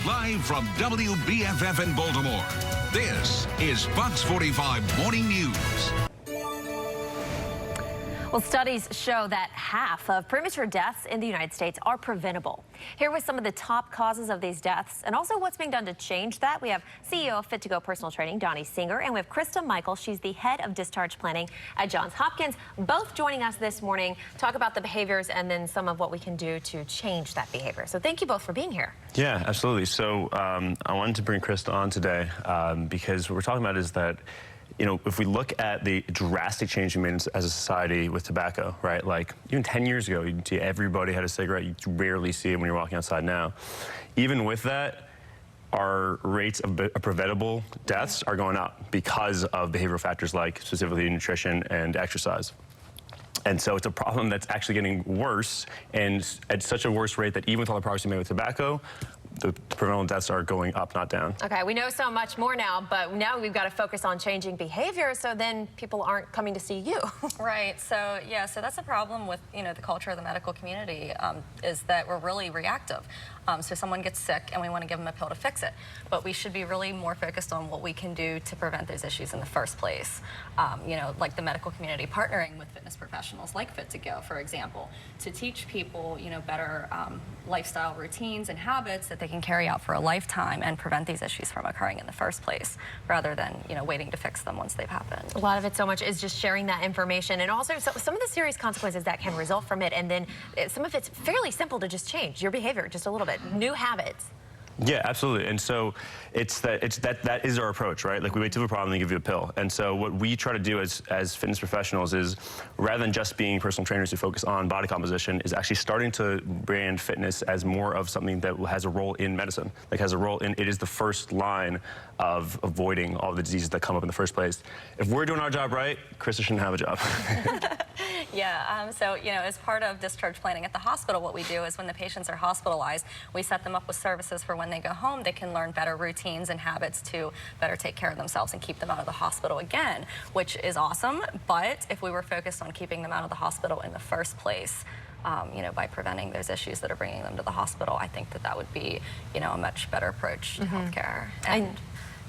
Live from WBFF in Baltimore, this is Fox 45 Morning News. Well, studies show that half of premature deaths in the United States are preventable. Here with some of the top causes of these deaths and also what's being done to change that, we have CEO of Fit to Go Personal Training, Donnie Singer, and we have Krista Michael. She's the head of Discharge Planning at Johns Hopkins, both joining us this morning to talk about the behaviors and then some of what we can do to change that behavior. So thank you both for being here. Yeah, absolutely. So I wanted to bring Krista on today because what we're talking about is that if we look at the drastic change we made as a society with tobacco, right? Like even 10 years ago, you'd see everybody had a cigarette. You rarely see it when you're walking outside now. Even with that, our rates of preventable deaths are going up because of behavioral factors like specifically nutrition and exercise. And so it's a problem that's actually getting worse, and at such a worse rate that even with all the progress we made with tobacco, the preventable deaths are going up, not down. Okay, we know so much more now, but now we've got to focus on changing behavior so then people aren't coming to see you. Right, so yeah, so that's a problem with, the culture of the medical community is that we're really reactive. So someone gets sick and we want to give them a pill to fix it. But we should be really more focused on what we can do to prevent those issues in the first place. Like the medical community partnering with fitness professionals like Fit to Go, for example, to teach people, better lifestyle routines and habits that they can carry out for a lifetime and prevent these issues from occurring in the first place, rather than, waiting to fix them once they've happened. A lot of it so much is just sharing that information, and also some of the serious consequences that can result from it, and then some of it's fairly simple to just change your behavior just a little bit. New habits. Yeah, absolutely. And so that is our approach, right? Like we wait till a problem and give you a pill. And so what we try to do as fitness professionals is, rather than just being personal trainers who focus on body composition, is actually starting to brand fitness as more of something that has a role in medicine. Like has a role in, it is the first line of avoiding all the diseases that come up in the first place. If we're doing our job right, Krista shouldn't have a job. Yeah, so, as part of discharge planning at the hospital, what we do is when the patients are hospitalized, we set them up with services for when they go home, they can learn better routines and habits to better take care of themselves and keep them out of the hospital again, which is awesome. But if we were focused on keeping them out of the hospital in the first place, by preventing those issues that are bringing them to the hospital, I think that would be, a much better approach to healthcare.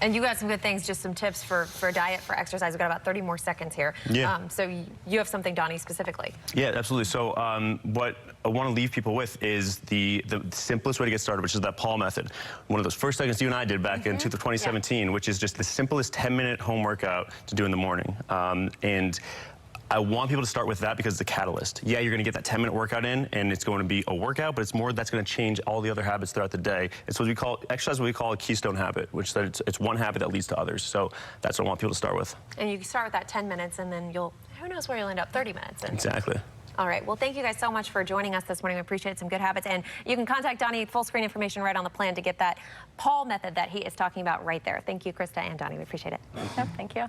And you got some good things, just some tips for diet, for exercise. We've got about 30 more seconds here. Yeah. So you have something, Donnie, specifically. Yeah, absolutely. So what I want to leave people with is the simplest way to get started, which is that Paul method. One of those first seconds you and I did back in 2017, which is just the simplest 10-minute home workout to do in the morning. And I want people to start with that because it's a catalyst. Yeah, you're going to get that 10-minute workout in, and it's going to be a workout, but it's more that's going to change all the other habits throughout the day. It's what we call exercise, what we call a keystone habit, which it's one habit that leads to others. So that's what I want people to start with. And you can start with that 10 minutes, and then who knows where you'll end up 30 minutes. Exactly. All right. Well, thank you guys so much for joining us this morning. We appreciate some good habits. And you can contact Donnie, full screen information right on the plan to get that Paul method that he is talking about right there. Thank you, Krista and Donnie. We appreciate it. Yep, thank you.